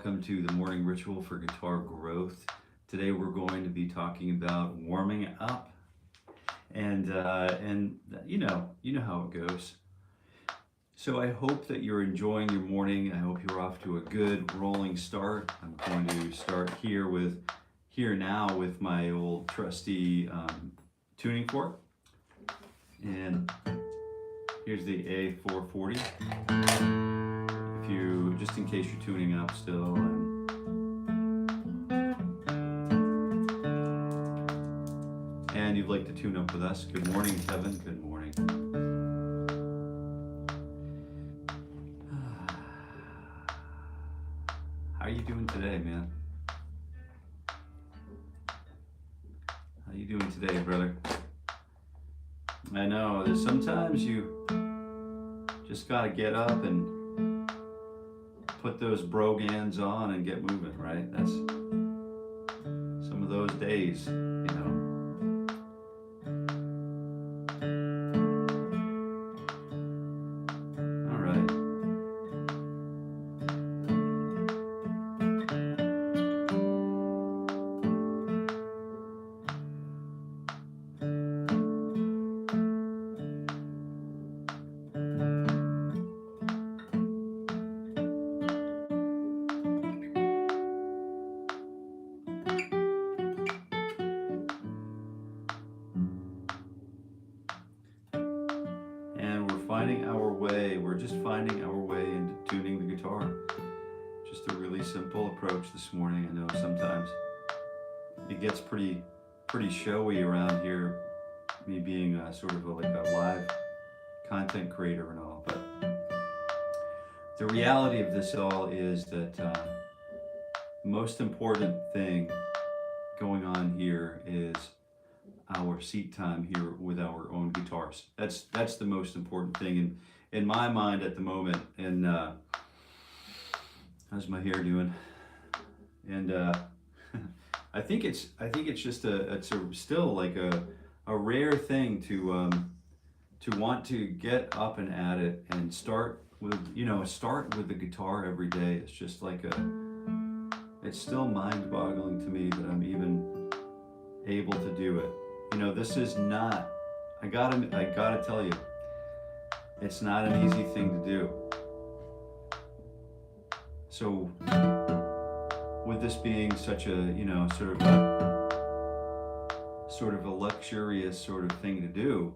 Welcome to the morning ritual for guitar growth. Today we're going to be talking about warming up, and you know how it goes. So I hope that you're enjoying your morning. I hope you're off to a good rolling start. I'm going to start here now with my old trusty tuning fork, and here's the A440. Just in case you're tuning up still, and you'd like to tune up with us. Good morning, Kevin. Good morning. How are you doing today, man? How you doing today, brother? I know there's sometimes you just gotta get up and put those brogans on and get moving, right? That's some of those days, you know. All right. We're just finding our way into tuning the guitar. Just a really simple approach this morning. I know sometimes it gets pretty showy around here, me being sort of like a live content creator and all, but the reality of this all is that the most important thing going on here is our seat time here with our own guitars. That's the most important thing in my mind at the moment. And how's my hair doing? And I think it's just still like a rare thing to want to get up and at it and start with the guitar every day. It's just like it's still mind-boggling to me that I'm even able to do it. You know, this is not, I gotta tell you, it's not an easy thing to do. So with this being such a, sort of a luxurious sort of thing to do,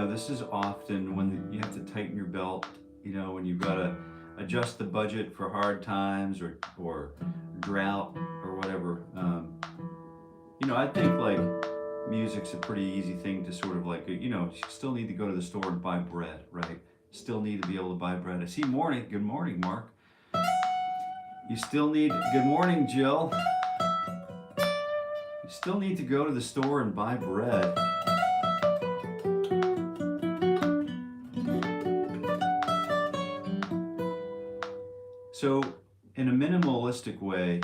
this is often when you have to tighten your belt, when you've got to adjust the budget for hard times or drought or whatever. I think like music's a pretty easy thing to sort of like, you still need to go to the store and buy bread, right? Still need to be able to buy bread. I see morning. Good morning, Mark. You still need, good morning, Jill. You still need to go to the store and buy bread. So in a minimalistic way,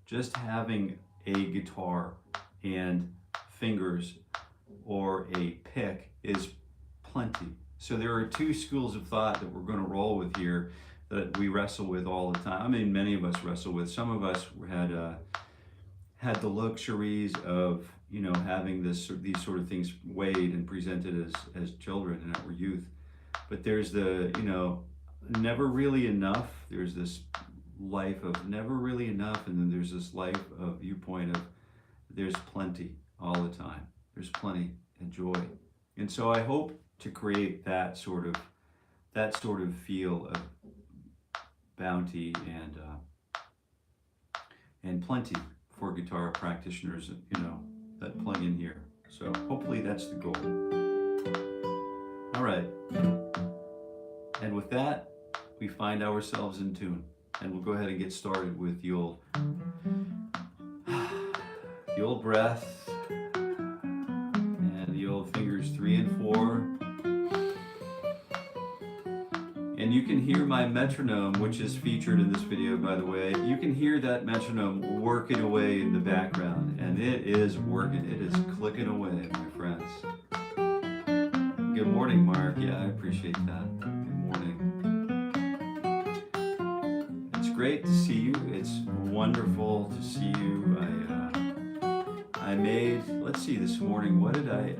just having a guitar and fingers or a pick is plenty. So there are two schools of thought that we're going to roll with here that we wrestle with all the time. I mean, many of us wrestle with. Some of us had the luxuries of having these sort of things weighed and presented as children in our youth. But there's the never really enough. There's this life of never really enough, and then there's this life of viewpoint of there's plenty all the time. There's plenty and joy. And so I hope to create that sort of feel of bounty and plenty for guitar practitioners, that plug in here. So hopefully that's the goal. All right. And with that, we find ourselves in tune. And we'll go ahead and get started with the old breath and the old fingers 3 and 4. And you can hear my metronome, which is featured in this video, by the way. You can hear that metronome working away in the background, and it is working. It is clicking away, my friends. Good morning, Mark. Yeah, I appreciate that. Good morning. great to see you. It's wonderful to see you. I made, let's see, this morning, what did I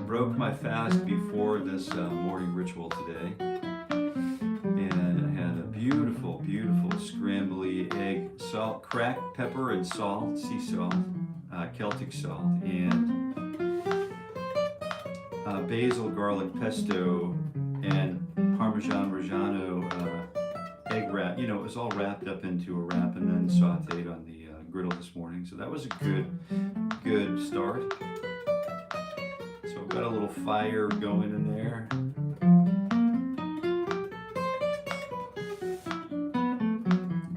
broke my fast before this morning ritual today. And I had a beautiful, beautiful scrambly egg, salt, cracked pepper and salt, sea salt, Celtic salt, and basil, garlic, pesto, and Parmesan Reggiano egg wrap. You know, it was all wrapped up into a wrap and then sauteed on the griddle this morning. So that was a good start. So I've got a little fire going in there.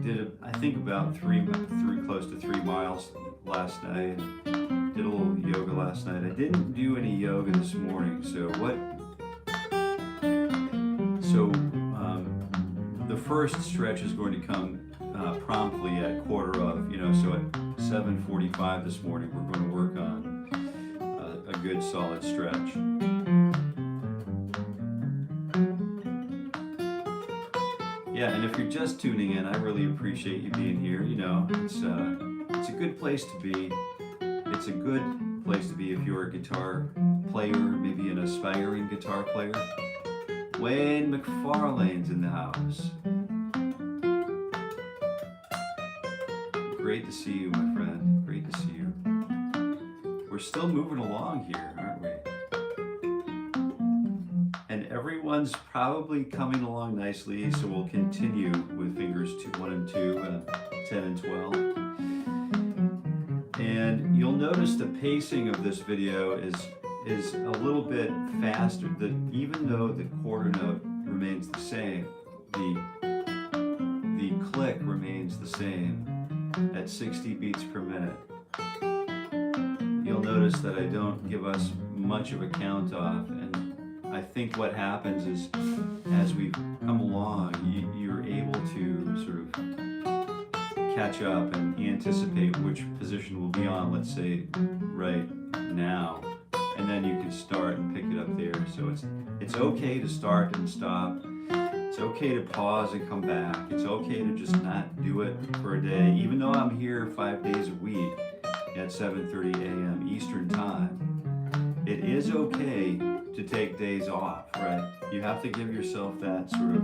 Did I think about close to 3 miles last night. Did a little yoga last night. I didn't do any yoga this morning. So the first stretch is going to come promptly at quarter of, so at 7:45 this morning, we're going to work on a good solid stretch. Yeah, and if you're just tuning in, I really appreciate you being here. It's a good place to be. It's a good place to be if you're a guitar player, maybe an aspiring guitar player. Wayne McFarlane's in the house. Great to see you, my friend. Great to see you. We're still moving along here, aren't we? And everyone's probably coming along nicely, so we'll continue with fingers 1 and 2, 10 and 12. And you'll notice the pacing of this video is a little bit faster. Even though the quarter note remains the same, the click remains the same at 60 beats per minute. You'll notice that I don't give us much of a count off, and I think what happens is as we come along, you're able to sort of catch up and anticipate which position we'll be on, let's say right now. And then you can start and pick it up there. So it's okay to start and stop. It's okay to pause and come back. It's okay to just not do it for a day. Even though I'm here 5 days a week at 7:30 a.m. Eastern Time, it is okay to take days off, right? You have to give yourself that sort of,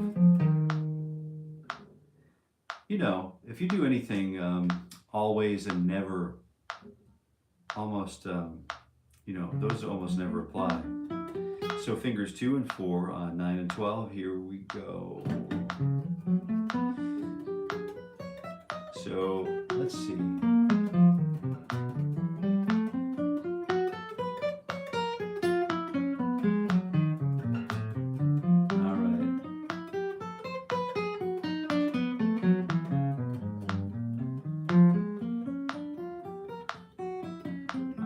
if you do anything always and never, almost, those almost never apply. So fingers 2 and 4 on 9 and 12, here we go. So let's see. All right.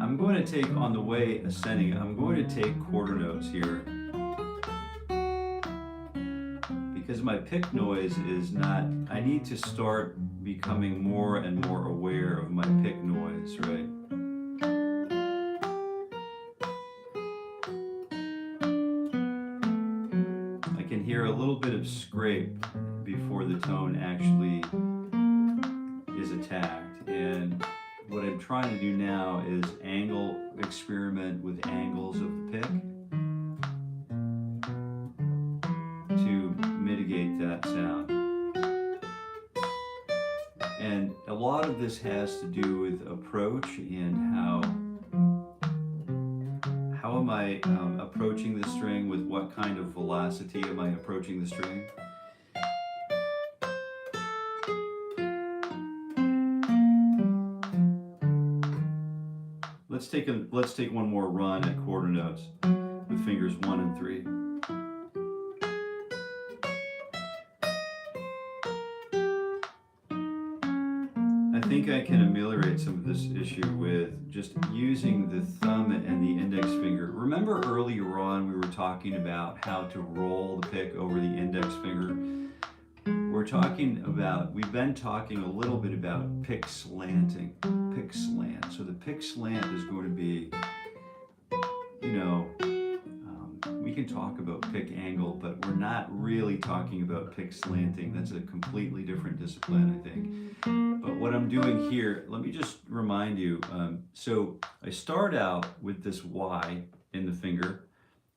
I'm going to take, on the way ascending, I'm going to take quarter notes here. Because my pick noise is not, I need to start becoming more and more aware of my pick noise, right? I can hear a little bit of scrape before the tone actually is attacked. And what I'm trying to do now is experiment with angles of the pick to mitigate that sound. And a lot of this has to do with approach and how am I approaching the string, with what kind of velocity am I approaching the string. Let's take one more run at quarter notes with fingers 1 and 3. I think I can ameliorate some of this issue with just using the thumb and the index finger. Remember earlier on we were talking about how to roll the pick over the index finger? We've been talking a little bit about pick slanting, pick slant. So the pick slant is going to be, we can talk about pick angle, but we're not really talking about pick slanting. That's a completely different discipline, I think. But what I'm doing here, let me just remind you. So I start out with this Y in the finger.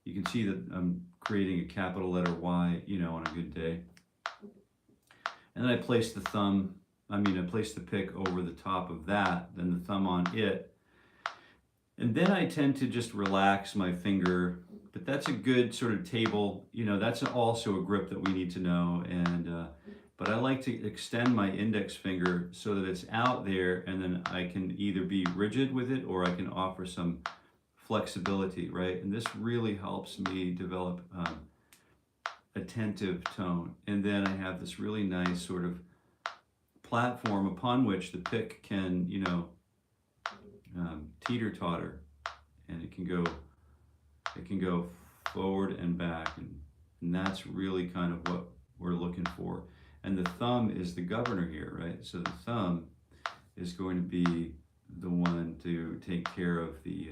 You can see that I'm creating a capital letter Y, you know, on a good day. And then I place the thumb, I place the pick over the top of that, then the thumb on it. And then I tend to just relax my finger, but that's a good sort of table, you know, that's also a grip that we need to know. And but I like to extend my index finger so that it's out there, and then I can either be rigid with it or I can offer some flexibility, right? And this really helps me develop attentive tone. And then I have this really nice sort of platform upon which the pick can, you know, teeter-totter, and it can go forward and back, and that's really kind of what we're looking for. And the thumb is the governor here, right? So the thumb is going to be the one to take care of the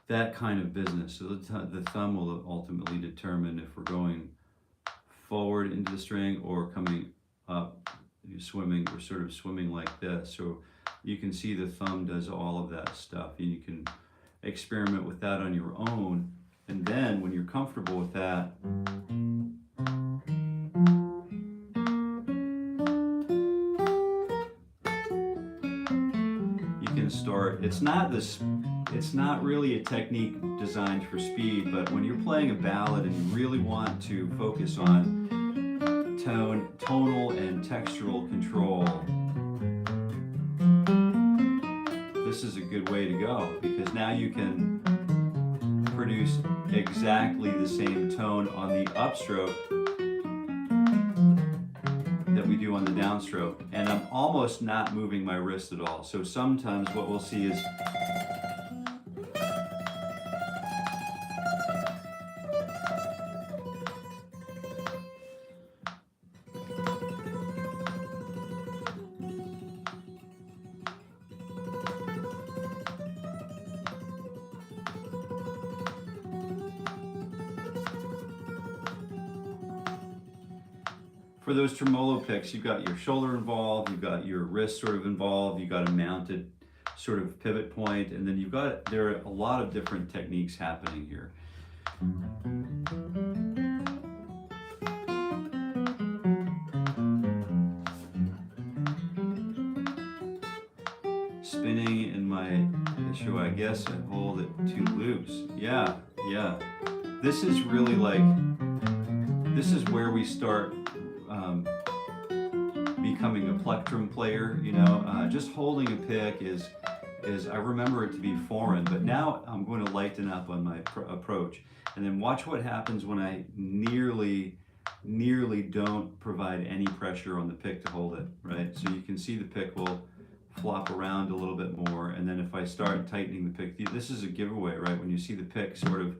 that kind of business. So the thumb will ultimately determine if we're going forward into the string or coming up, swimming. We're sort of swimming like this. So you can see the thumb does all of that stuff, and you can experiment with that on your own. And then when you're comfortable with that, you can start. It's not really a technique designed for speed, but when you're playing a ballad and you really want to focus on tonal and textural control, this is a good way to go, because now you can produce exactly the same tone on the upstroke that we do on the downstroke, and I'm almost not moving my wrist at all. So sometimes what we'll see is for those tremolo picks, you've got your shoulder involved, you've got your wrist sort of involved, you've got a mounted sort of pivot point, and then there are a lot of different techniques happening here. Spinning in my issue, I guess I hold it too loose. Yeah. This is really this is where we start becoming a plectrum player, you know. Just holding a pick is I remember it to be foreign, but now I'm going to lighten up on my approach. And then watch what happens when I nearly don't provide any pressure on the pick to hold it, right? So you can see the pick will flop around a little bit more, and then if I start tightening the pick, this is a giveaway, right? When you see the pick sort of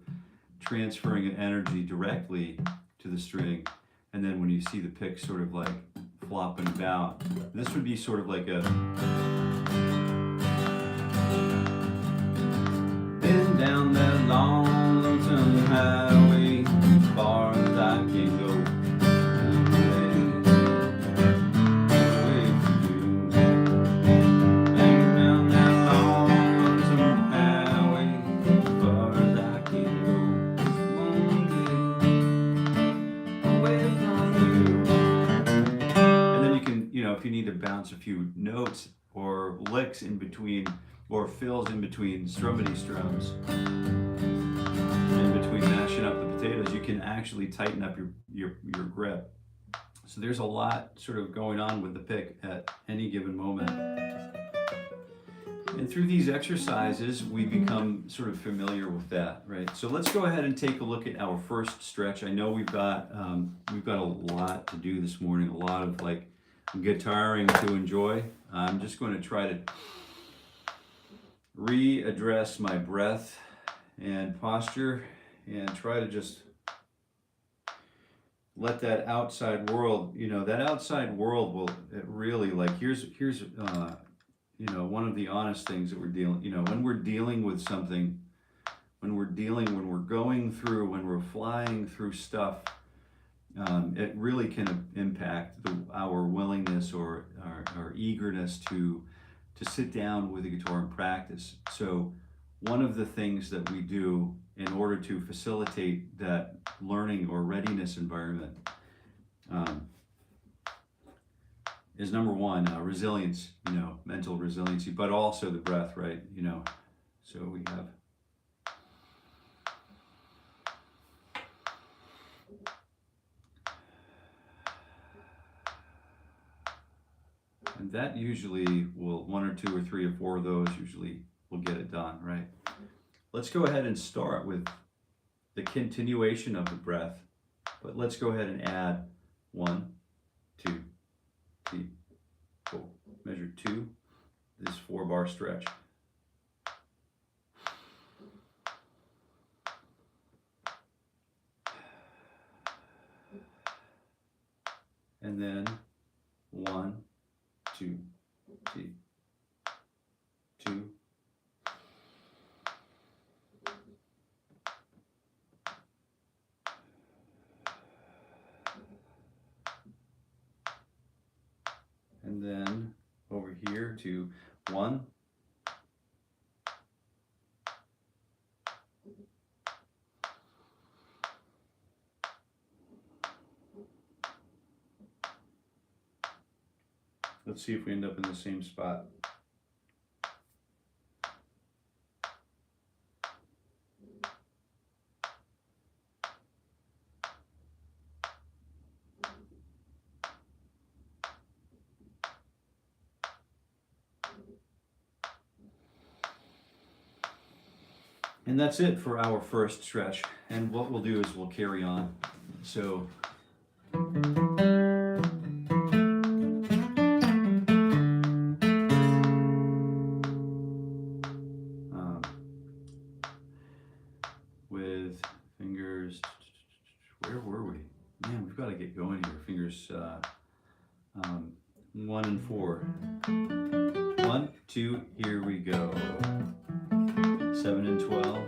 transferring an energy directly to the string, and then when you see the pick sort of like flopping about, this would be sort of like a been down that long lonesome highway as far as I can go. If you need to bounce a few notes or licks in between, or fills in between strumity strums, in between mashing up the potatoes, you can actually tighten up your grip. So there's a lot sort of going on with the pick at any given moment. And through these exercises, we become sort of familiar with that, right? So let's go ahead and take a look at our first stretch. I know we've got a lot to do this morning, a lot of like guitaring to enjoy. I'm just going to try to readdress my breath and posture and try to just let that outside world, you know, that outside world will, it really, like, here's you know, one of the honest things that we're dealing, you know, when we're dealing with something when we're going through, when we're flying through stuff, it really can impact our willingness or our eagerness to sit down with the guitar and practice. So one of the things that we do in order to facilitate that learning or readiness environment is number one, resilience, mental resiliency, but also the breath, right? So we have. And that usually will, one or two or three or four of those usually will get it done, right? Let's go ahead and start with the continuation of the breath, but let's go ahead and add 1, 2, 3, 4. Measure 2, this 4-bar stretch. And then 1, 2, 3, 2. And then over here to 1. Let's see if we end up in the same spot. And that's it for our first stretch. And what we'll do is we'll carry on. So with fingers, where were we? Man, we've got to get going here. Fingers 1 and 4. 1, 2, here we go. 7 and 12.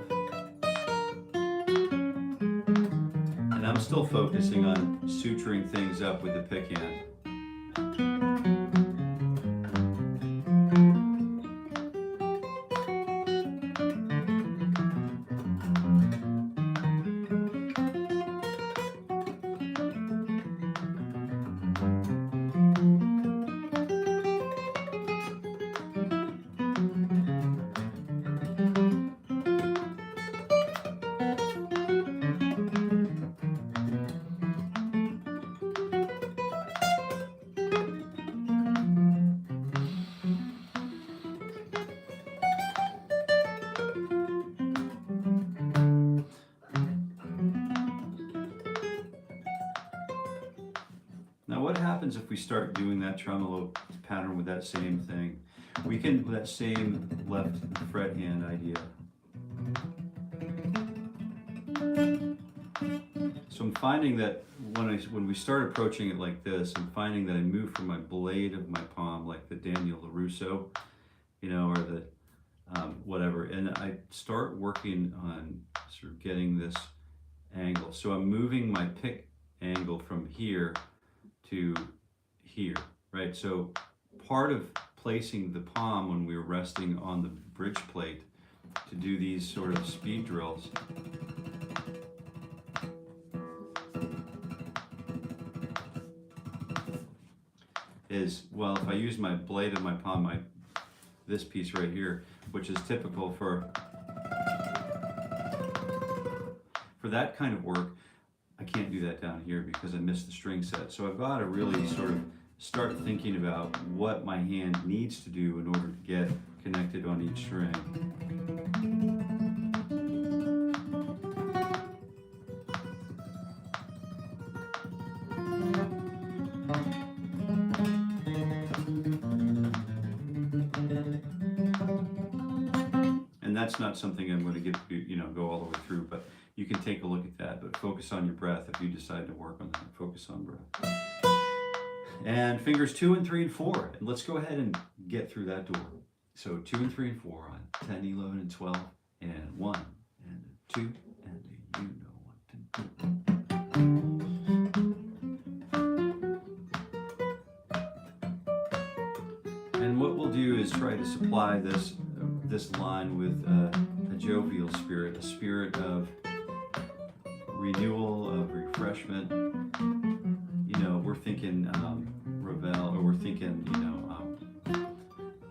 And I'm still focusing on suturing things up with the pick hand. What happens if we start doing that tremolo pattern with that same thing? We can, with that same left fret hand idea. So I'm finding that when we start approaching it like this, I'm finding that I move from my blade of my palm, like the Daniel LaRusso, or the whatever, and I start working on sort of getting this angle. So I'm moving my pick angle from here to here, right? So part of placing the palm when we were resting on the bridge plate to do these sort of speed drills is, well, if I use my blade of my palm, this piece right here, which is typical for that kind of work, I can't do that down here because I missed the string set. So I've got to really sort of start thinking about what my hand needs to do in order to get connected on each string. And that's not something I'm going to get to, go all the way through, but you can take a look at that, but focus on your breath. If you decide to work on that, focus on breath. And fingers 2 and 3 and 4. And let's go ahead and get through that door. So 2 and 3 and 4 on 10, 11, and 12, and 1, and 2, and you know what to do. And what we'll do is try to supply this line with a jovial spirit, a spirit of renewal, of refreshment. You know, we're thinking Ravel, or we're thinking, you know,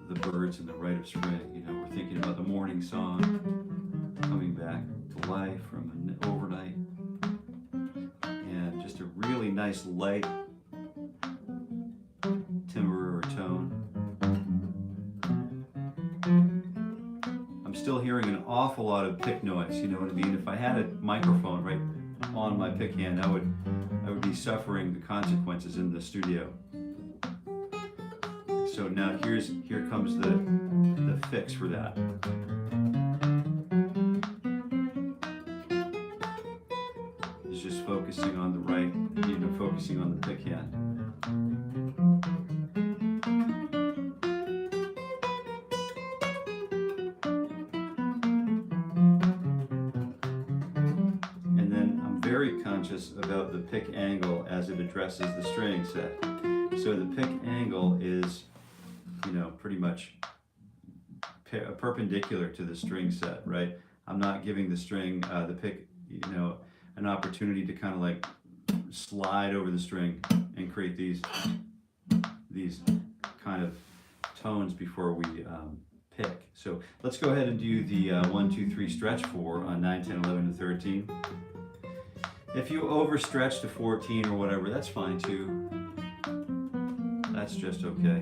the birds and the rite of spring. You know, we're thinking about the morning song coming back to life from an overnight, and just a really nice light timbre or tone. I'm still hearing an awful lot of pick noise, you know what I mean? If I had a microphone right on my pick hand, I would be suffering the consequences in the studio. So now here comes the fix for that. It's just focusing on the right, you know, focusing on the pick hand. And then I'm very conscious about the pick angle as it addresses the string set. So the pick angle is, you know, pretty much perpendicular to the string set, right? I'm not giving the string, the pick, you know, an opportunity to kind of like slide over the string and create these kind of tones before we pick. So let's go ahead and do the 1, 2, 3 stretch 4 on 9, 10, 11, and 13. If you overstretch to 14 or whatever, that's fine too. That's just okay.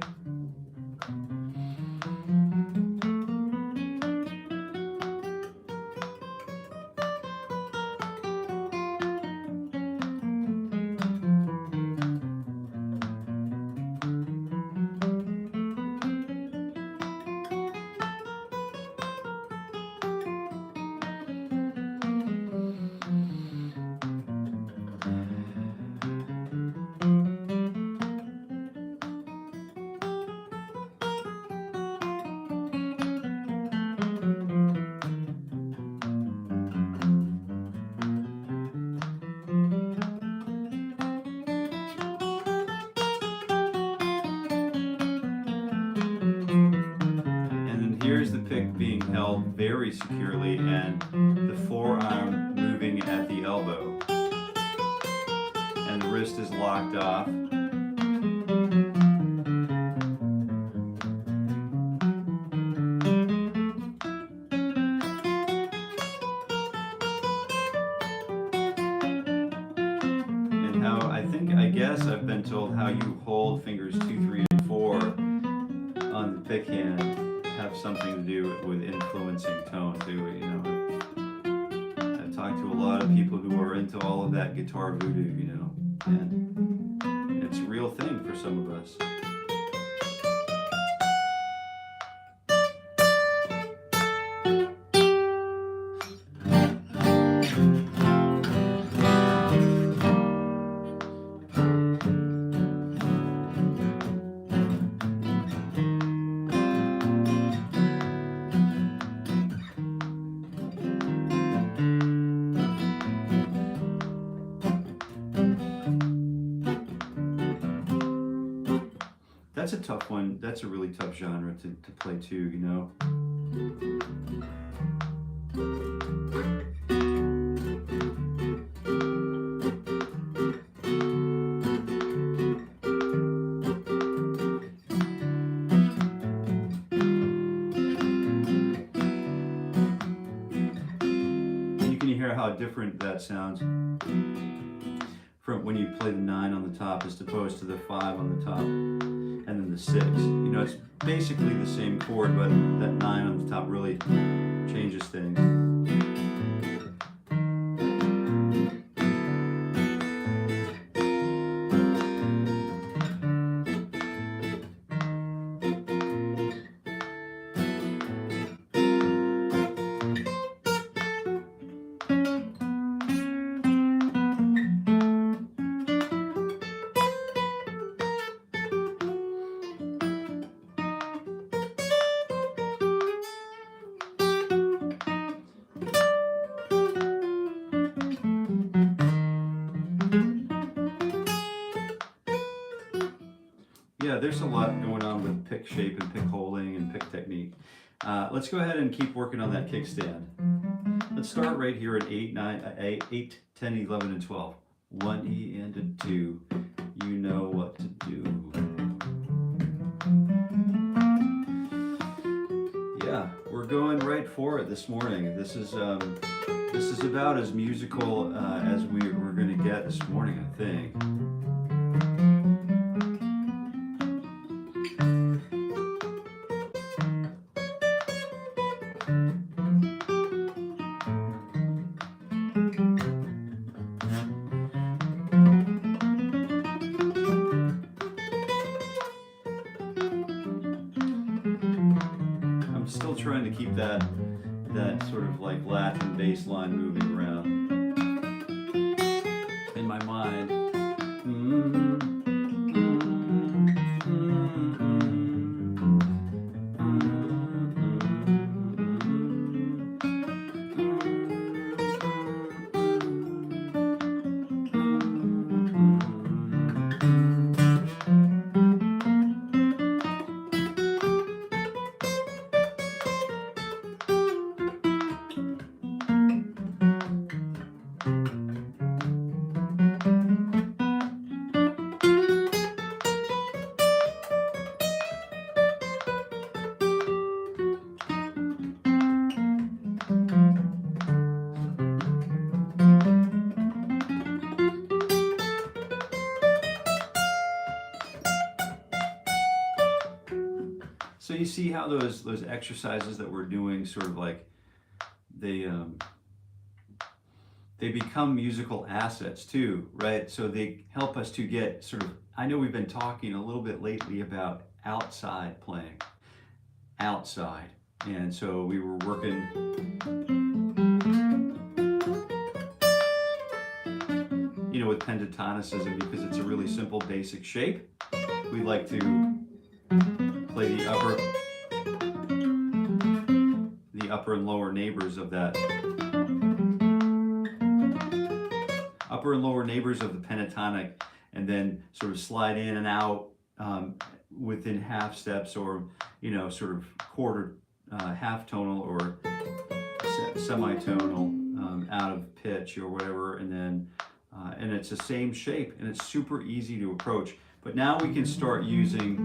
Here's the pick being held very securely and the forearm moving at the elbow. And the wrist is locked off. And how, I guess I've been told how you hold fingers 2, 3, and 4 on the pick hand have something to do with influencing tone too, you know. I've talked to a lot of people who are into all of that guitar voodoo, you know, and it's a real thing for some of us. That's a tough one. That's a really tough genre to play too, you know. You can hear how different that sounds from when you play the 9 on the top as opposed to the 5 on the top. And then the 6. You know, it's basically the same chord, but that 9 on the top really changes things. Yeah, there's a lot going on with pick shape and pick holding and pick technique. Let's go ahead and keep working on that kickstand. Let's start right here at 8, 10, 11, and 12. 1 E and a 2. You know what to do. Yeah, we're going right for it this morning. This is about as musical as we're going to get this morning, I think. Still trying to keep that sort of like Latin bass line moving around in my mind. So you see how those exercises that we're doing sort of like they become musical assets too, right? So they help us to get sort of, I know we've been talking a little bit lately about outside playing, outside. And so we were working, you know, with pentatonicism because it's a really simple basic shape. We like to play the upper and lower neighbors of that. Upper and lower neighbors of the pentatonic, and then sort of slide in and out within half steps, or you know, sort of quarter, half tonal or semitonal out of pitch or whatever, and then and it's the same shape, and it's super easy to approach. But now we can start using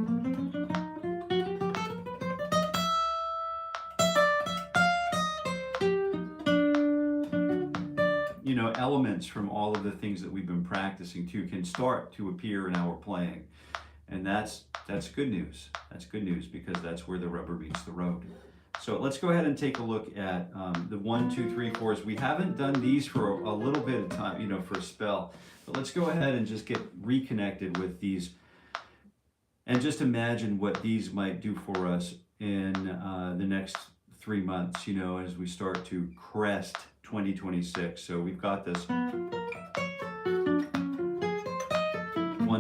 elements from all of the things that we've been practicing too can start to appear in our playing, and that's good news. That's good news because that's where the rubber meets the road. So let's go ahead and take a look at the 1, 2, 3, 4s. We haven't done these for a little bit of time, you know, for a spell. But let's go ahead and just get reconnected with these, and just imagine what these might do for us in the next 3 months. You know, as we start to crest 2026. So we've got this 1,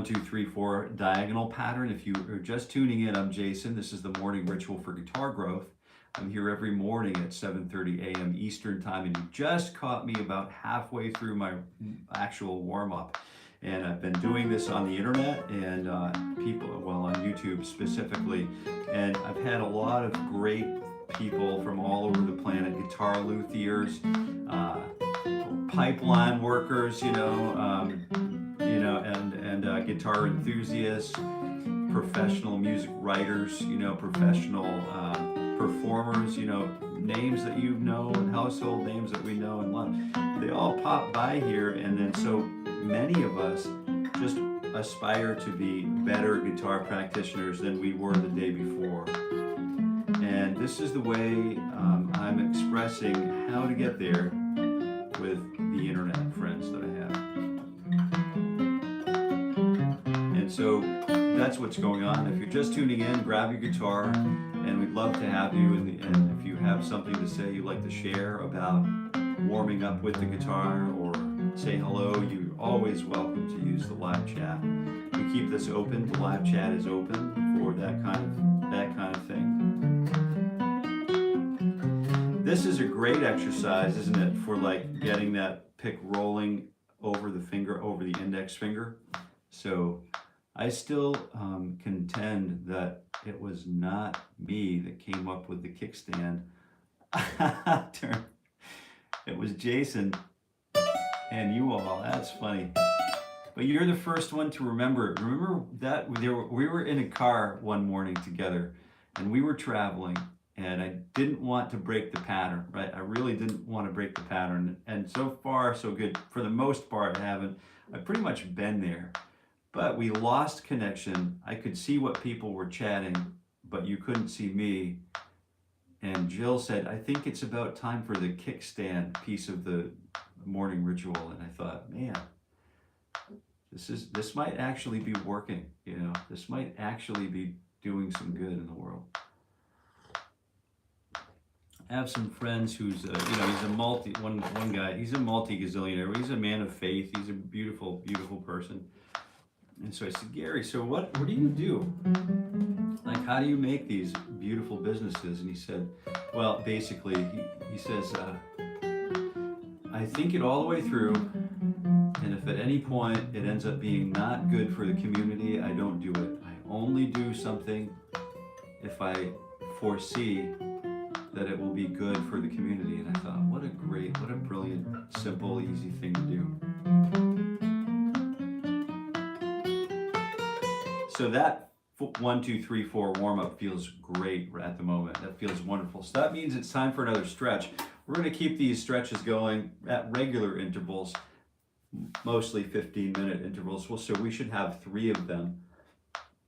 2, 3, 4 diagonal pattern. If you are just tuning in, I'm Jason. This is the Morning Ritual for Guitar Growth. I'm here every morning at 7:30 a.m. Eastern Time, and you just caught me about halfway through my actual warm-up. And I've been doing this on the internet and people, well, on YouTube specifically, and I've had a lot of great people from all over the planet, guitar luthiers, pipeline workers, and guitar enthusiasts, professional music writers, professional performers, names that you know, and household names that we know and love. They all pop by here, and then so many of us just aspire to be better guitar practitioners than we were the day before. And this is the way I'm expressing how to get there with the internet friends that I have. And so that's what's going on. If you're just tuning in, grab your guitar, and we'd love to have you. And if you have something to say you'd like to share about warming up with the guitar or say hello, you're always welcome to use the live chat. We keep this open. The live chat is open for that kind of thing. This is a great exercise, isn't it, for like getting that pick rolling over the finger, over the index finger. So I still contend that it was not me that came up with the kickstand. It was Jason and you all. That's funny. But you're the first one to remember. Remember that we were in a car one morning together, and we were traveling, and I didn't want to break the pattern, right? I really didn't want to break the pattern, and so far, so good. For the most part, I haven't. I've pretty much been there, but we lost connection. I could see what people were chatting, but you couldn't see me. And Jill said, I think it's about time for the kickstand piece of the morning ritual. And I thought, man, this might actually be working, you know, this might actually be doing some good in the world. I have some friends who's, you know, he's a one guy, he's a multi-gazillionaire, he's a man of faith, he's a beautiful, beautiful person. And so I said, Gary, so what do you do? Like, how do you make these beautiful businesses? And he said, well, basically, he says, I think it all the way through, and if at any point it ends up being not good for the community, I don't do it. I only do something if I foresee that it will be good for the community. And I thought, what a brilliant, simple, easy thing to do. So that 1, 2, 3, 4 warm-up feels great at the moment. That feels wonderful. So that means it's time for another stretch. We're going to keep these stretches going at regular intervals, mostly 15-minute intervals. Well, so we should have 3 of them.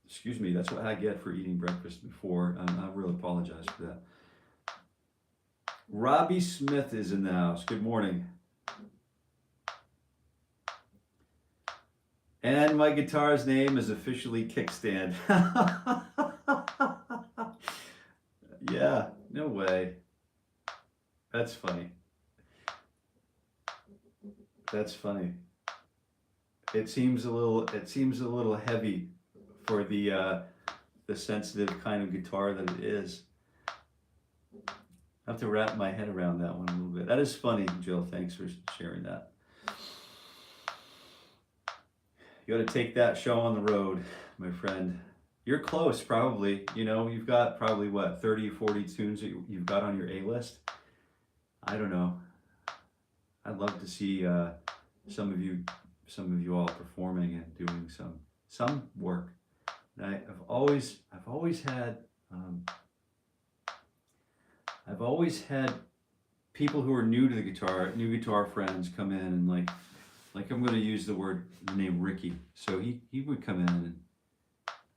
Excuse me, that's what I get for eating breakfast before. I really apologize for that. Robbie Smith is in the house. Good morning. And my guitar's name is officially Kickstand. Yeah, no way. That's funny. That's funny. It seems a little heavy for the sensitive kind of guitar that it is. I have to wrap my head around that one a little bit. That is funny, Jill. Thanks for sharing that. You got to take that show on the road, my friend. You're close, probably. You know, you've got probably, what, 30, 40 tunes that you've got on your A-list? I don't know. I'd love to see some of you all performing and doing some work. And I've always had people who are new to the guitar, new guitar friends come in and like I'm going to use the name Ricky. So he would come in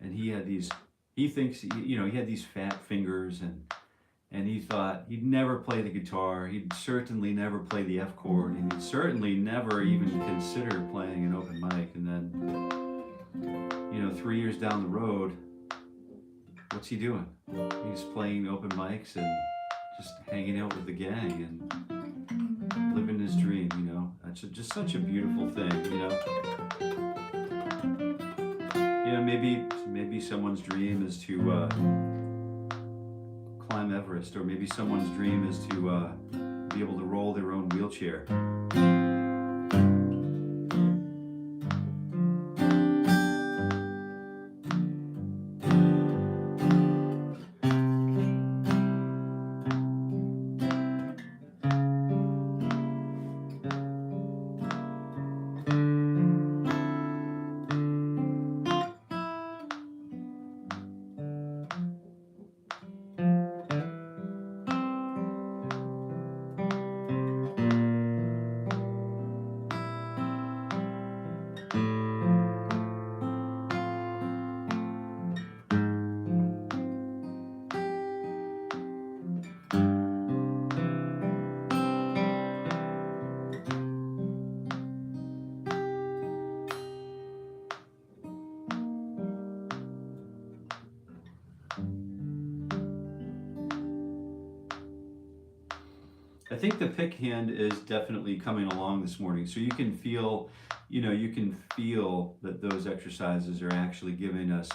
and he had these, he thinks, you know, he had these fat fingers and he thought he'd never play the guitar. He'd certainly never play the F chord. And he'd certainly never even consider playing an open mic. And then, you know, 3 years down the road, what's he doing? He's playing open mics and just hanging out with the gang and living his dream, you know. That's just such a beautiful thing, you know. You know, maybe someone's dream is to climb Everest, or maybe someone's dream is to be able to roll their own wheelchair. I think the pick hand is definitely coming along this morning. So you can feel, you know, that those exercises are actually giving us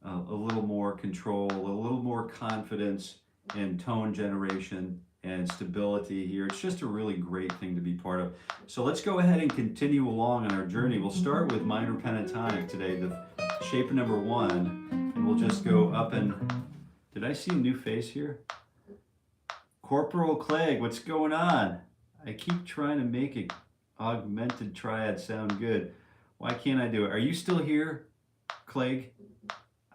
a little more control, a little more confidence in tone generation and stability here. It's just a really great thing to be part of. So let's go ahead and continue along on our journey. We'll start with minor pentatonic today, the shape number 1, and we'll just go up and, did I see a new face here? Corporal Clegg, what's going on? I keep trying to make an augmented triad sound good. Why can't I do it? Are you still here, Clegg?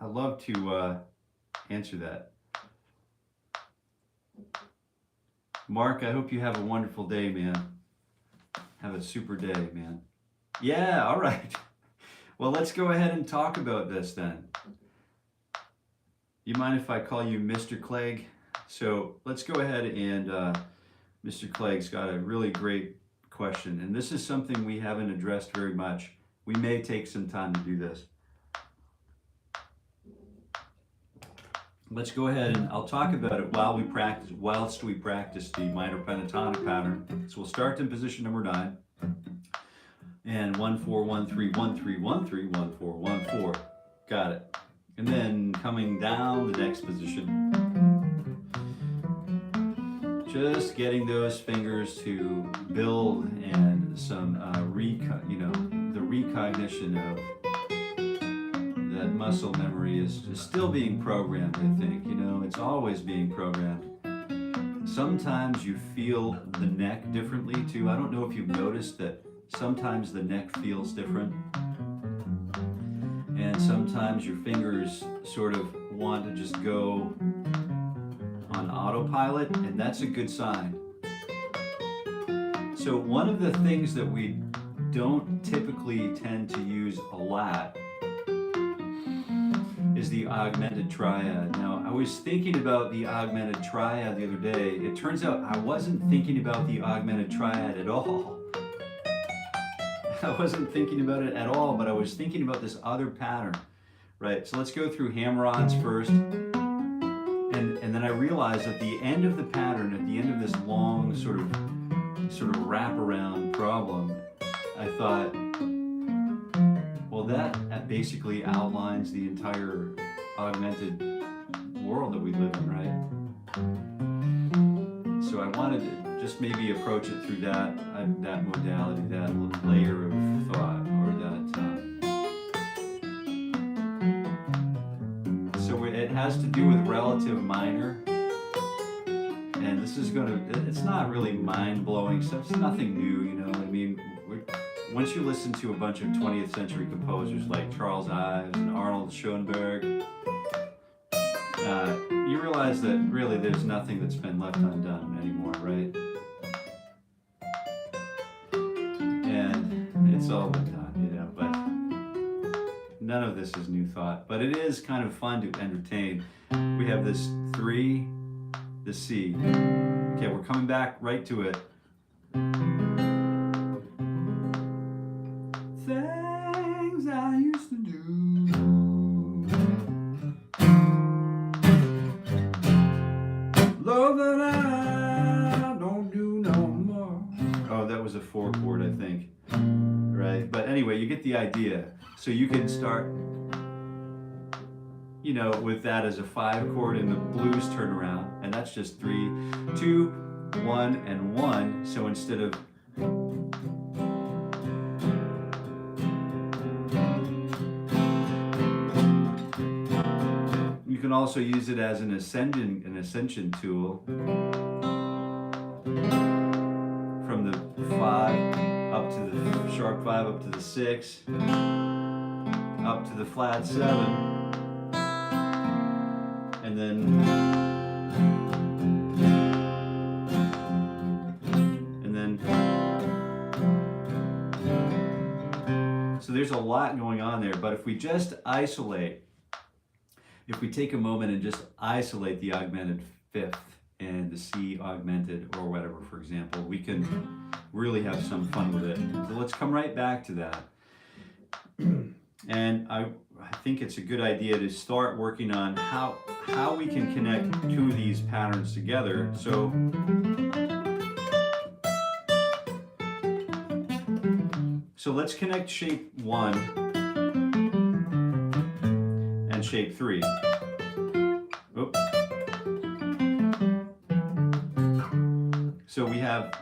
I'd love to answer that. Mark, I hope you have a wonderful day, man. Have a super day, man. Yeah, all right. Well, let's go ahead and talk about this then. You mind if I call you Mr. Clegg? So let's go ahead and Mr. Clegg's got a really great question, and this is something we haven't addressed very much. We may take some time to do this. Let's go ahead and I'll talk about it whilst we practice the minor pentatonic pattern. So we'll start in position number 9. And 1 4 1 3 1 3 1 3 1 4 1 4. Got it. And then coming down the next position, just getting those fingers to build and some the recognition of that muscle memory is still being programmed. I think it's always being programmed. Sometimes you feel the neck differently too. I don't know if you've noticed that. Sometimes the neck feels different, and sometimes your fingers sort of want to just go on autopilot, and that's a good sign. So one of the things that we don't typically tend to use a lot is the augmented triad. Now, I was thinking about the augmented triad the other day. It turns out I wasn't thinking about the augmented triad at all. I wasn't thinking about it at all, but I was thinking about this other pattern, right? So let's go through Hammer-ons first. And then I realized at the end of the pattern, at the end of this long sort of wraparound problem, I thought, well, that basically outlines the entire augmented world that we live in, right? So I wanted to just maybe approach it through that modality, that little layer of thought, or that. So it has to do with relative minor, and this is it's not really mind-blowing stuff. It's nothing new, I mean, once you listen to a bunch of 20th century composers like Charles Ives and Arnold Schoenberg, you realize that really there's nothing that's been left undone anymore, right? And it's all been done, but none of this is new thought. But it is kind of fun to entertain. We have this 3, the C. Okay, we're coming back right to it. Things I used to do. Love that I don't do no more. Oh, that was a 4 chord, I think. Right? But anyway, you get the idea. So you can start, with that as a 5 chord in the blues turnaround, and that's just 3, 2, 1, and 1. So instead of you can also use it as an ascension tool from the 5 up to the sharp 5 up to the 6 up to the flat 7, and then so there's a lot going on there. But if we just isolate, if we take a moment and just isolate the augmented 5th and the C augmented or whatever, for example, we can really have some fun with it. So let's come right back to that. And I think it's a good idea to start working on how we can connect 2 of these patterns together. So let's connect shape 1 and shape 3. Oops. So we have,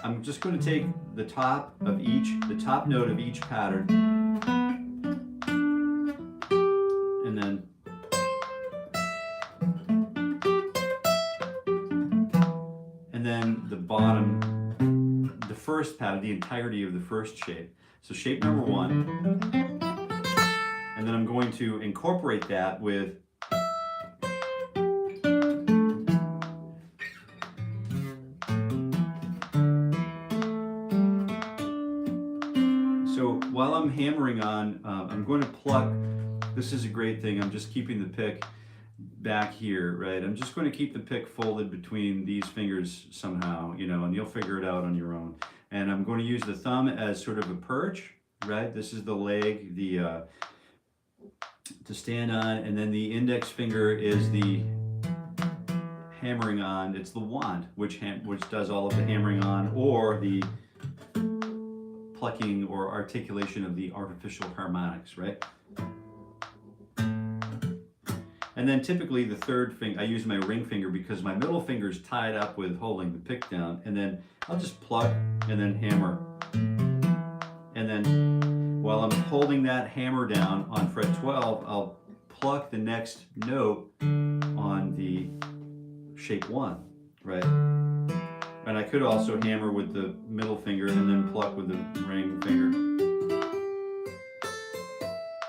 I'm just going to take the top note of each pattern, then the bottom, the first pattern, the entirety of the first shape. So shape number 1, and then I'm going to incorporate that with while I'm hammering on, I'm going to pluck. This is a great thing. I'm just keeping the pick back here, right? I'm just going to keep the pick folded between these fingers somehow, you know, and you'll figure it out on your own. And I'm going to use the thumb as sort of a perch, right? This is the leg, to stand on, and then the index finger is the hammering on. It's the wand, which does all of the hammering on, or the plucking or articulation of the artificial harmonics, right? And then typically the third finger, I use my ring finger because my middle finger is tied up with holding the pick down, and then I'll just pluck and then hammer. And then while I'm holding that hammer down on fret 12, I'll pluck the next note on the shape 1, right? And I could also hammer with the middle finger and then pluck with the ring finger.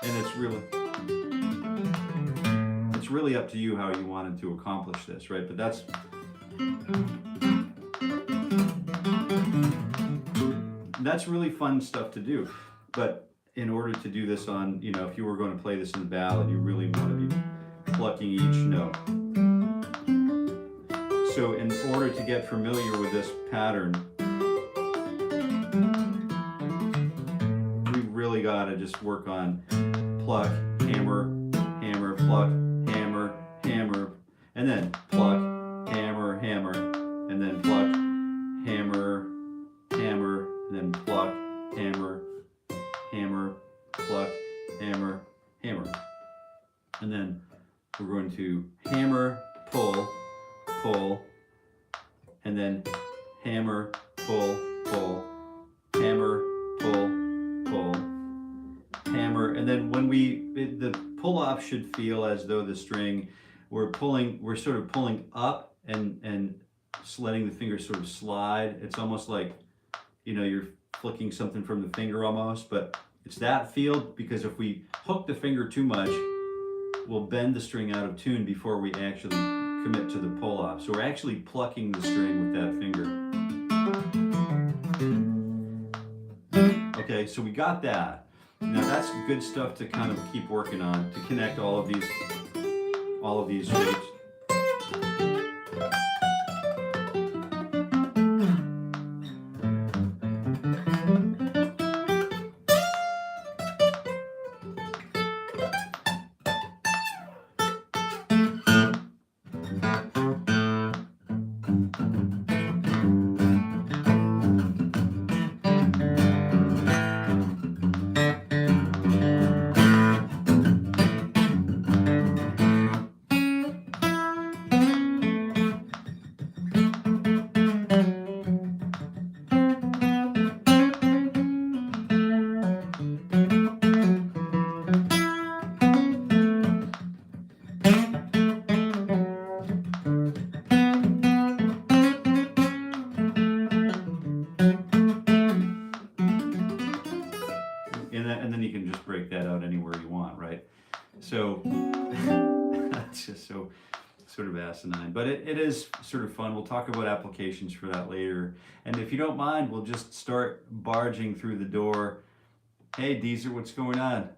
And it's really up to you how you wanted to accomplish this, right? But that's really fun stuff to do. But in order to do this on, you know, if you were going to play this in the ballad, you really want to be plucking each note. So in order to get familiar with this pattern, we really got to just work on pluck, hammer, hammer, pluck, hammer, hammer, and then pluck, hammer, hammer, and then pluck, hammer, hammer, and then pluck, hammer, hammer, pluck, hammer, hammer. And then we're going to hammer, pull, pull, and then hammer, pull, pull, hammer, pull, pull, hammer. And then when the pull-off should feel as though the string, we're sort of pulling up and letting the finger sort of slide. It's almost like, you know, you're flicking something from the finger almost, but it's that feel, because if we hook the finger too much, we'll bend the string out of tune before we actually commit to the pull-off. So we're actually plucking the string with that finger. Okay, so we got that. Now that's good stuff to kind of keep working on, to connect all of these shapes. And then you can just break that out anywhere you want, right? So that's just so sort of asinine, but it is sort of fun. We'll talk about applications for that later. And if you don't mind, we'll just start barging through the door. Hey, Deezer, what's going on?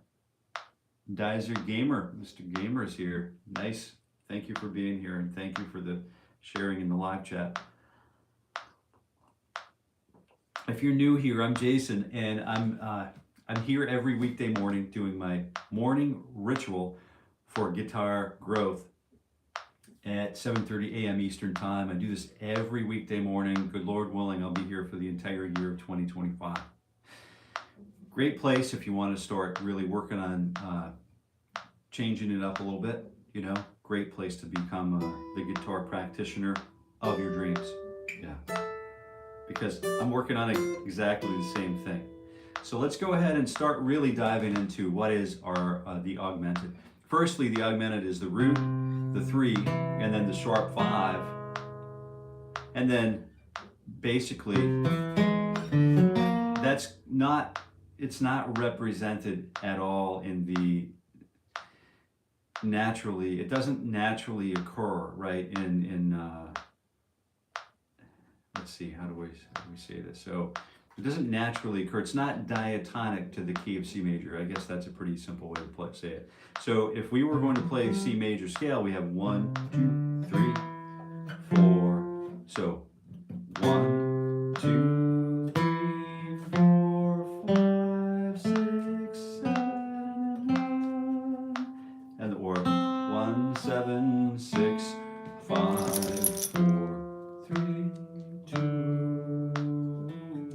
Dizer Gamer, Mr. Gamer's here. Nice. Thank you for being here, and thank you for the sharing in the live chat. If you're new here, I'm Jason, and I'm here every weekday morning doing my morning ritual for guitar growth at 7:30 a.m. Eastern Time. I do this every weekday morning. Good Lord willing, I'll be here for the entire year of 2025. Great place if you want to start really working on changing it up a little bit, you know. Great place to become the guitar practitioner of your dreams. Yeah. Because I'm working on exactly the same thing. So let's go ahead and start really diving into what is the Augmented. firstly, the augmented is the root, the 3, and then the sharp 5. And then basically, it's not represented at all in the naturally, it doesn't naturally occur, right, let's see, how do we say this? So it doesn't naturally occur. It's not diatonic to the key of C major. I guess that's a pretty simple way to say it. So if we were going to play C major scale, we have 1, 2, 3, 4. So 1, 2, 3, 4, 5, 6, 7, 8. Or 1, 7, 6, 5, 4, 3, 2,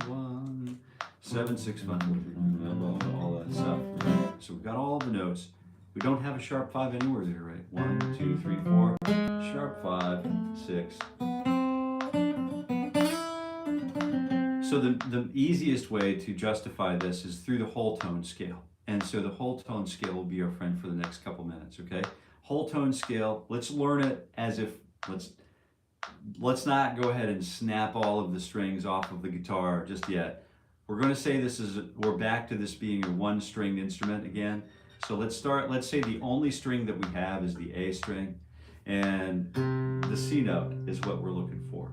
1, 7, 6, 5, 4, 3, 2, 1, all that stuff. So we've got all the notes. We don't have a sharp 5 anywhere there, right? 1, 2, 3, 4, sharp 5, 6. So the easiest way to justify this is through the whole tone scale. And so the whole tone scale will be our friend for the next couple minutes, okay? Whole tone scale, let's learn it as if, let's not go ahead and snap all of the strings off of the guitar just yet. We're going to say we're back to this being a one-stringed instrument again. So let's say the only string that we have is the A string, and the C note is what we're looking for.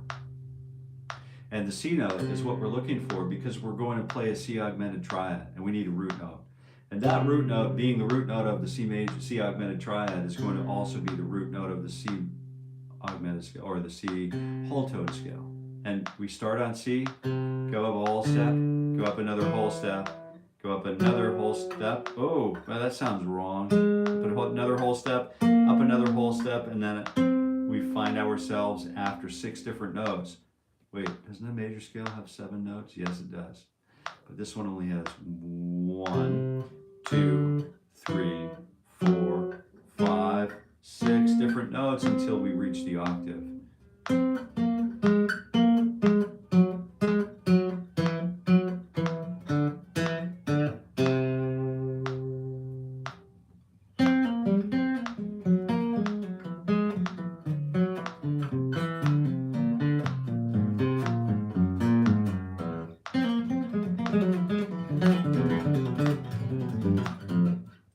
And the C note is what we're looking for because we're going to play a C augmented triad, and we need a root note. And that root note, being the root note of the C augmented triad, is going to also be the root note of the C augmented scale, or the C whole tone scale. And we start on C, go up a whole step, go up another whole step, go up another whole step. Oh, well, that sounds wrong. Up another whole step, up another whole step, and then we find ourselves after 6 different notes. Wait, doesn't a major scale have 7 notes? Yes, it does. But this one only has 1, 2, 3, 4, 5, 6 different notes until we reach the octave.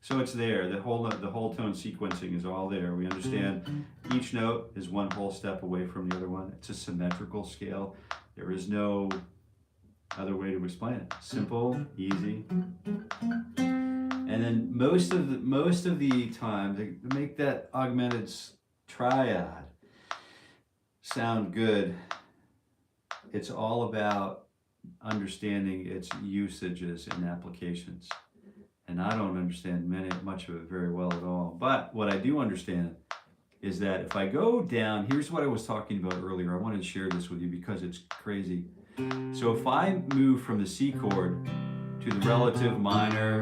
So it's there, the whole tone sequencing is all there. We understand each note is one whole step away from the other one. It's a symmetrical scale. There is no other way to explain it. Simple, easy. And then most of the time, to make that augmented triad sound good, it's all about understanding its usages and applications. And I don't understand much of it very well at all. But what I do understand is that if I go down, here's what I was talking about earlier. I wanted to share this with you because it's crazy. So if I move from the C chord to the relative minor,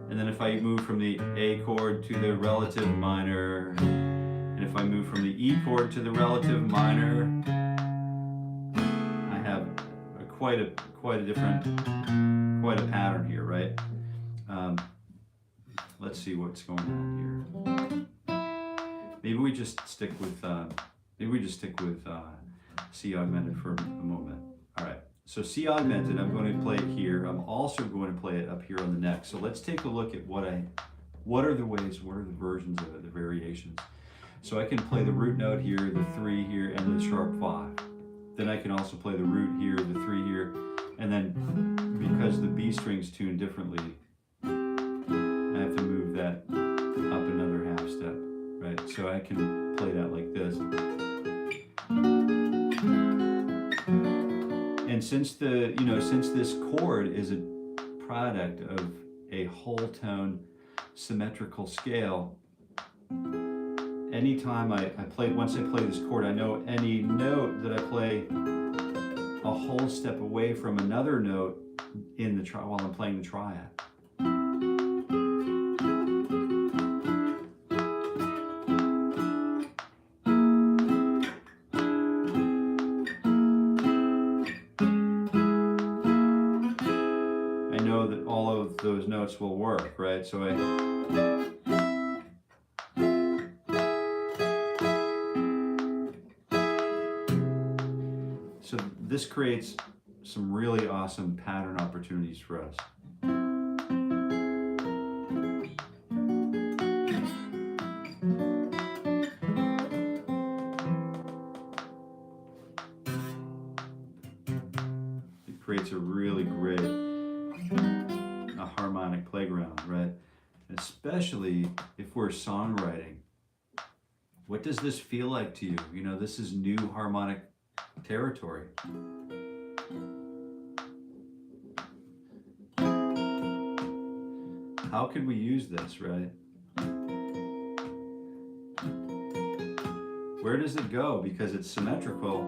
and then if I move from the A chord to the relative minor, and if I move from the E chord to the relative minor, I have quite a pattern here, right? Let's see what's going on here. Maybe we just stick with C augmented for a moment. All right. So C augmented, I'm going to play it here. I'm also going to play it up here on the neck. So let's take a look at what are the versions of it, the variations. So I can play the root note here, the 3 here, and the sharp 5. Then I can also play the root here, the 3 here, and then because the B string's tuned differently, I have to move that up another half step, right? So I can play that like this. And since this chord is a product of a whole tone symmetrical scale, anytime once I play this chord, I know any note that I play a whole step away from another note in the while I'm playing the triad. I know that all of those notes will work, right? So so this creates some really awesome pattern opportunities for us. It creates a really great harmonic playground, right? Especially if we're songwriting. What does this feel like to you? You know, this is new harmonic territory. How could we use this, right? Where does it go? Because it's symmetrical.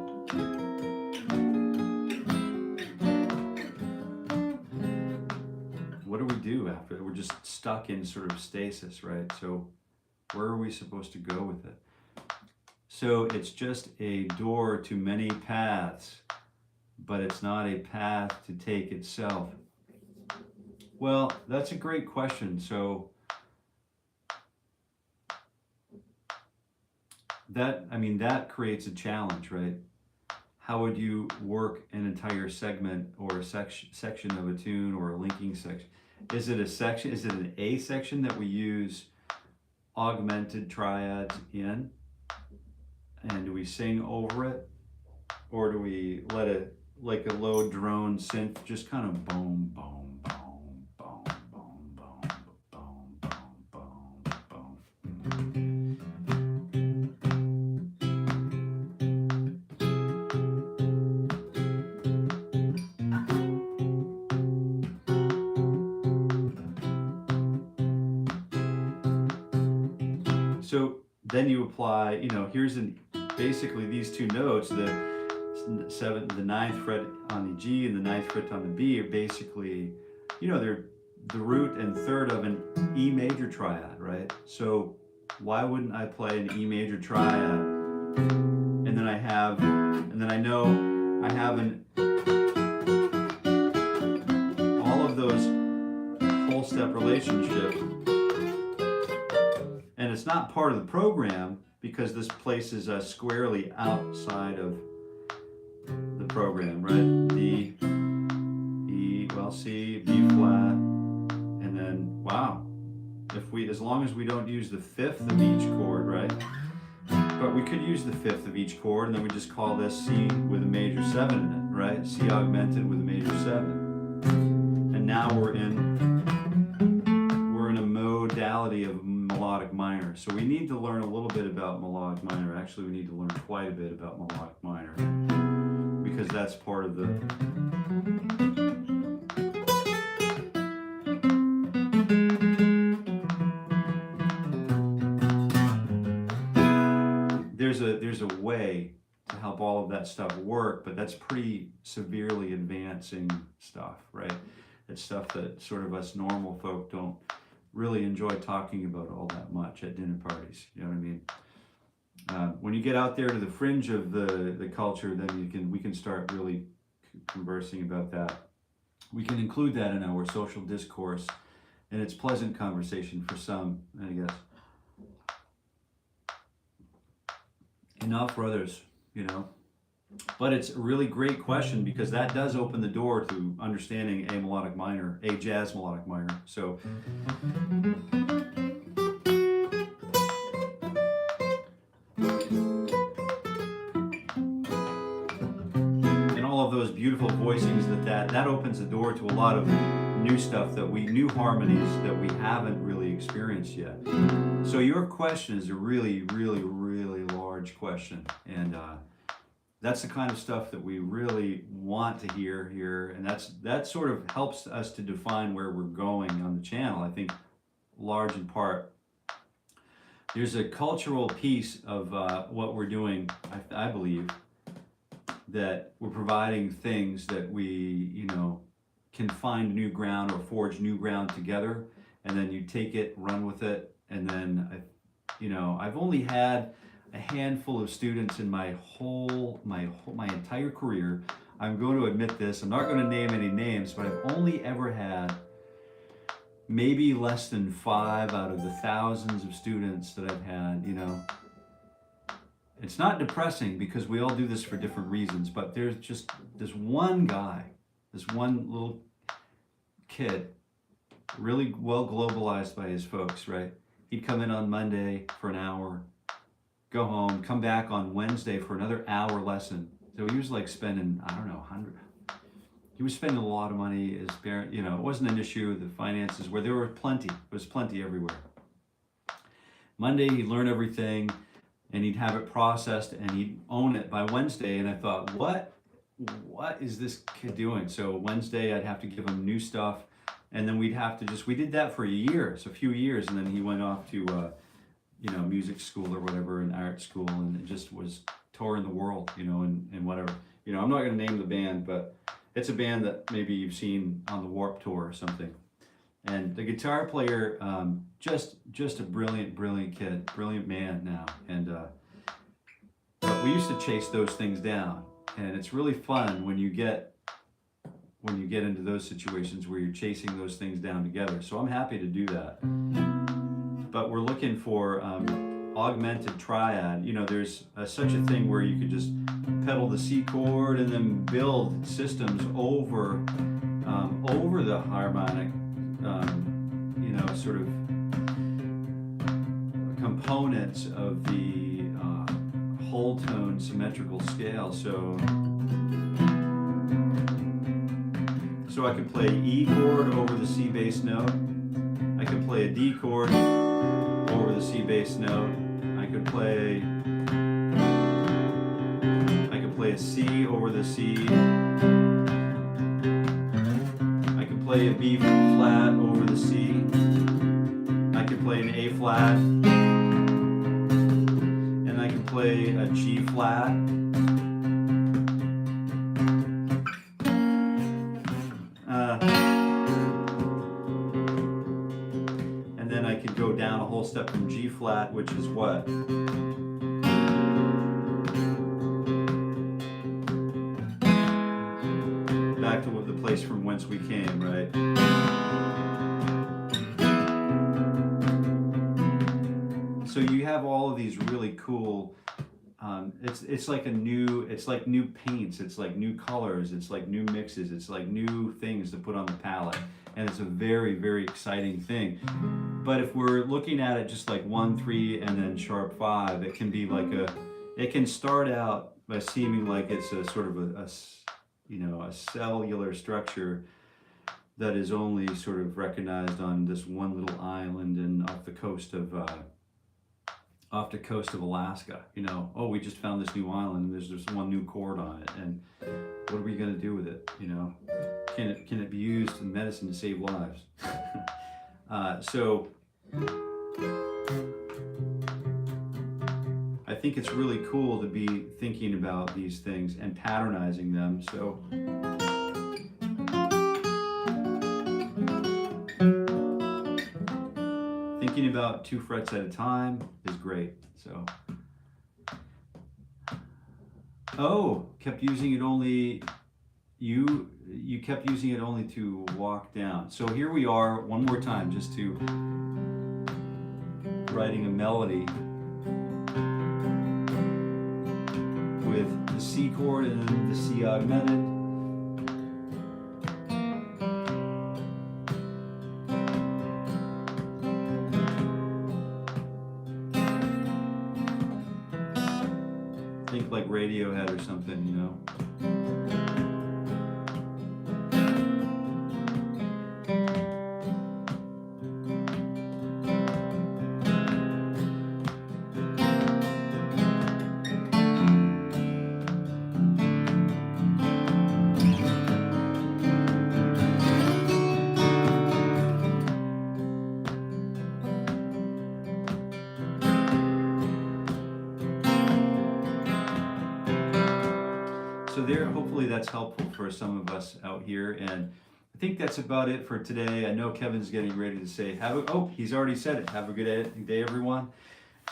What do we do after that? We're just stuck in sort of stasis, right? So where are we supposed to go with it? So it's just a door to many paths, but it's not a path to take itself. Well, that's a great question. So that creates a challenge, right? How would you work an entire segment or a section of a tune or a linking section? Is it a section? Is it an A section that we use augmented triads in? And do we sing over it? Or do we let it, like a low drone synth, just kind of boom, boom, boom, boom, boom, boom, boom, boom, boom, boom. So then you apply, you know, basically these two notes, the ninth fret on the G and the ninth fret on the B are basically, you know, they're the root and third of an E major triad, right? So why wouldn't I play an E major triad? And then I know I have all of those whole step relationships. And it's not part of the program because this places us squarely outside of the program, right? D, E, well, C, B flat, and then, wow, as long as we don't use the fifth of each chord, right? But we could use the fifth of each chord, and then we just call this C with a major 7 in it, right? C augmented with a major 7. And now we're in a modality of melodic minor. So we need to learn a little bit about melodic minor. Actually, we need to learn quite a bit about melodic minor because that's part of the there's a way to help all of that stuff work, but that's pretty severely advancing stuff, right? It's stuff that sort of us normal folk don't really enjoy talking about all that much at dinner parties. You know what I mean? When you get out there to the fringe of the culture, then we can start really conversing about that. We can include that in our social discourse, and it's pleasant conversation for some, I guess. And not for others, you know. But it's a really great question because that does open the door to understanding a melodic minor, a jazz melodic minor. So and all of those beautiful voicings that opens the door to a lot of new stuff new harmonies that we haven't really experienced yet. So your question is a really, really, really large question, and that's the kind of stuff that we really want to hear here, and that sort of helps us to define where we're going on the channel. I think large in part, there's a cultural piece of what we're doing, I believe, that we're providing things that we, you know, can find new ground or forge new ground together, and then you take it, run with it, and then, I've only had a handful of students in my entire career. I'm going to admit this, I'm not going to name any names, but I've only ever had maybe less than 5 out of the thousands of students that I've had, you know. It's not depressing because we all do this for different reasons, but there's just this one guy, this one little kid, really well globalized by his folks, right? He'd come in on Monday for an hour, go home, come back on Wednesday for another hour lesson. So he was like spending, I don't know, he was spending a lot of money. His parent, you know, it wasn't an issue, the finances, where there were plenty, there was plenty everywhere. Monday, he'd learn everything, and he'd have it processed, and he'd own it by Wednesday. And I thought, what is this kid doing? So Wednesday, I'd have to give him new stuff, and then we'd have to we did that for a few years, and then he went off to, you know, music school or whatever, and art school, and it just was touring the world, you know, and whatever. You know, I'm not going to name the band, but it's a band that maybe you've seen on the Warped Tour or something. And the guitar player, just a brilliant kid, brilliant man now. And but we used to chase those things down, and it's really fun when you get into those situations where you're chasing those things down together. So I'm happy to do that. But we're looking for augmented triad. You know, there's such a thing where you could just pedal the C chord and then build systems over the harmonic. You know, sort of components of the whole tone symmetrical scale. So I can play E chord over the C bass note. I can play a D chord over the C bass note. I could play a C over the C. I can play a B flat over the C. I can play an A flat, and I can play a G flat. And then I could go down a whole step from G flat, which is what? Back to the place from whence we came, right? So you have all of these really cool, it's like new paints, it's like new colors, it's like new mixes, it's like new things to put on the palette. And it's a very, very exciting thing. But if we're looking at it just like 1, 3, and then sharp 5, it can be like it can start out by seeming like it's a sort of a cellular structure that is only sort of recognized on this one little island and off the coast of Alaska. You know, oh, we just found this new island and there's just one new chord on it, and what are we going to do with it? You know, can it be used in medicine to save lives? So I think it's really cool to be thinking about these things and patternizing them. So thinking about 2 frets at a time is great. So, oh, kept using it only, you kept using it only to walk down. So here we are one more time, just to writing a melody with the C chord and then the C augmented. Think like Radiohead or something, you know. So there, hopefully that's helpful for some of us out here, and I think that's about it for today. I know Kevin's getting ready to say, he's already said it. Have a good day, everyone.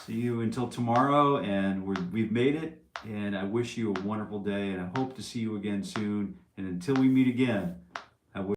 See you until tomorrow, and we've made it, and I wish you a wonderful day, and I hope to see you again soon, and until we meet again,